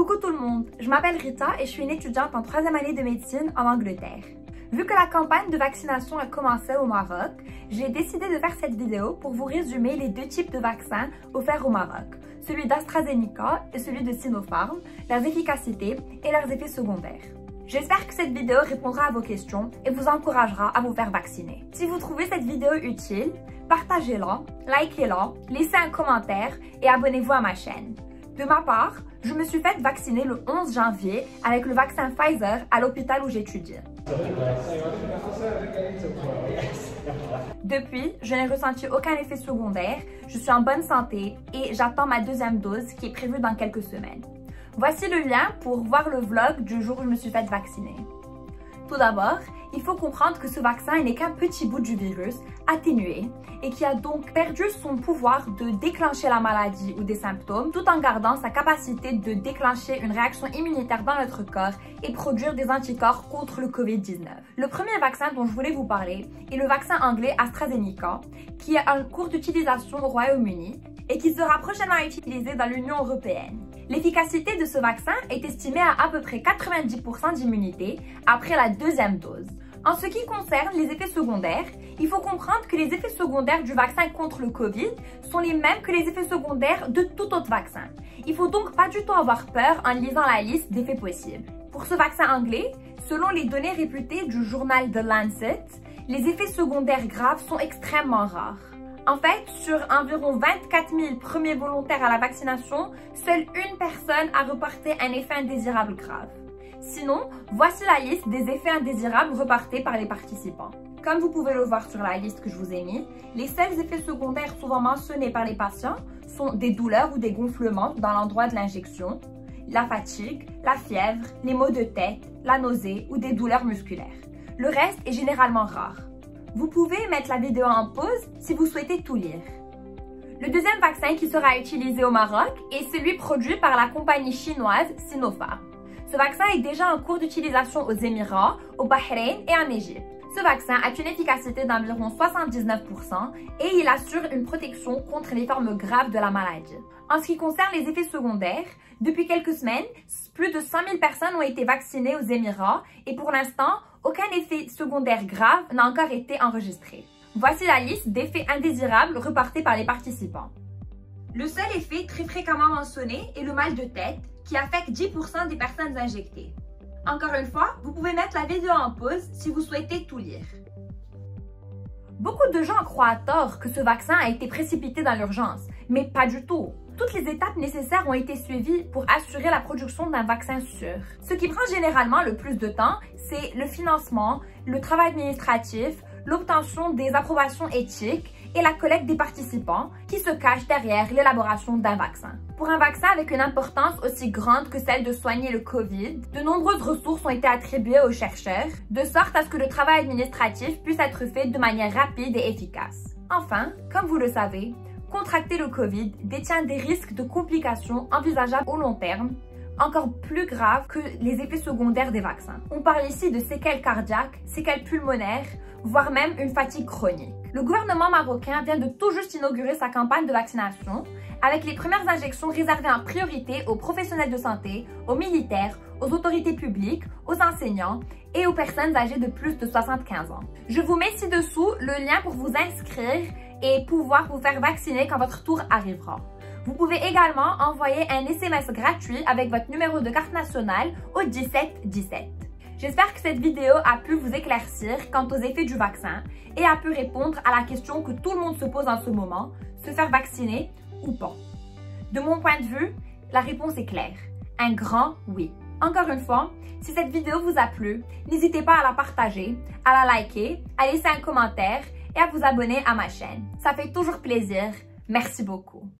Coucou tout le monde, je m'appelle Rita et je suis une étudiante en 3e année de médecine en Angleterre. Vu que la campagne de vaccination a commencé au Maroc, j'ai décidé de faire cette vidéo pour vous résumer les deux types de vaccins offerts au Maroc, celui d'AstraZeneca et celui de Sinopharm, leurs efficacités et leurs effets secondaires. J'espère que cette vidéo répondra à vos questions et vous encouragera à vous faire vacciner. Si vous trouvez cette vidéo utile, partagez-la, likez-la, laissez un commentaire et abonnez-vous à ma chaîne. De ma part, je me suis faite vacciner le 11 janvier avec le vaccin Pfizer à l'hôpital où j'étudie. Depuis, je n'ai ressenti aucun effet secondaire, je suis en bonne santé et j'attends ma deuxième dose qui est prévue dans quelques semaines. Voici le lien pour voir le vlog du jour où je me suis faite vacciner. Tout d'abord, il faut comprendre que ce vaccin n'est qu'un petit bout du virus atténué et qui a donc perdu son pouvoir de déclencher la maladie ou des symptômes tout en gardant sa capacité de déclencher une réaction immunitaire dans notre corps et produire des anticorps contre le COVID-19. Le premier vaccin dont je voulais vous parler est le vaccin anglais AstraZeneca qui est en cours d'utilisation au Royaume-Uni et qui sera prochainement utilisé dans l'Union européenne. L'efficacité de ce vaccin est estimée à peu près 90% d'immunité après la deuxième dose. En ce qui concerne les effets secondaires, il faut comprendre que les effets secondaires du vaccin contre le Covid sont les mêmes que les effets secondaires de tout autre vaccin. Il faut donc pas du tout avoir peur en lisant la liste d'effets possibles. Pour ce vaccin anglais, selon les données réputées du journal The Lancet, les effets secondaires graves sont extrêmement rares. En fait, sur environ 24 000 premiers volontaires à la vaccination, seule une personne a reporté un effet indésirable grave. Sinon, voici la liste des effets indésirables reportés par les participants. Comme vous pouvez le voir sur la liste que je vous ai mis, les seuls effets secondaires souvent mentionnés par les patients sont des douleurs ou des gonflements dans l'endroit de l'injection, la fatigue, la fièvre, les maux de tête, la nausée ou des douleurs musculaires. Le reste est généralement rare. Vous pouvez mettre la vidéo en pause si vous souhaitez tout lire. Le deuxième vaccin qui sera utilisé au Maroc est celui produit par la compagnie chinoise Sinopharm. Ce vaccin est déjà en cours d'utilisation aux Émirats, au Bahreïn et en Égypte. Ce vaccin a une efficacité d'environ 79% et il assure une protection contre les formes graves de la maladie. En ce qui concerne les effets secondaires, depuis quelques semaines, plus de 100 000 personnes ont été vaccinées aux Émirats et pour l'instant, aucun effet secondaire grave n'a encore été enregistré. Voici la liste d'effets indésirables reportés par les participants. Le seul effet très fréquemment mentionné est le mal de tête qui affecte 10% des personnes injectées. Encore une fois, vous pouvez mettre la vidéo en pause si vous souhaitez tout lire. Beaucoup de gens croient à tort que ce vaccin a été précipité dans l'urgence, mais pas du tout. Toutes les étapes nécessaires ont été suivies pour assurer la production d'un vaccin sûr. Ce qui prend généralement le plus de temps, c'est le financement, le travail administratif, l'obtention des approbations éthiques et la collecte des participants qui se cachent derrière l'élaboration d'un vaccin. Pour un vaccin avec une importance aussi grande que celle de soigner le Covid, de nombreuses ressources ont été attribuées aux chercheurs, de sorte à ce que le travail administratif puisse être fait de manière rapide et efficace. Enfin, comme vous le savez, contracter le Covid détient des risques de complications envisageables au long terme, encore plus graves que les effets secondaires des vaccins. On parle ici de séquelles cardiaques, séquelles pulmonaires, voire même une fatigue chronique. Le gouvernement marocain vient de tout juste inaugurer sa campagne de vaccination avec les premières injections réservées en priorité aux professionnels de santé, aux militaires, aux autorités publiques, aux enseignants et aux personnes âgées de plus de 75 ans. Je vous mets ci-dessous le lien pour vous inscrire et pouvoir vous faire vacciner quand votre tour arrivera. Vous pouvez également envoyer un SMS gratuit avec votre numéro de carte nationale au 1717. J'espère que cette vidéo a pu vous éclaircir quant aux effets du vaccin et a pu répondre à la question que tout le monde se pose en ce moment, se faire vacciner ou pas. De mon point de vue, la réponse est claire, un grand oui. Encore une fois, si cette vidéo vous a plu, n'hésitez pas à la partager, à la liker, à laisser un commentaire et à vous abonner à ma chaîne. Ça fait toujours plaisir. Merci beaucoup.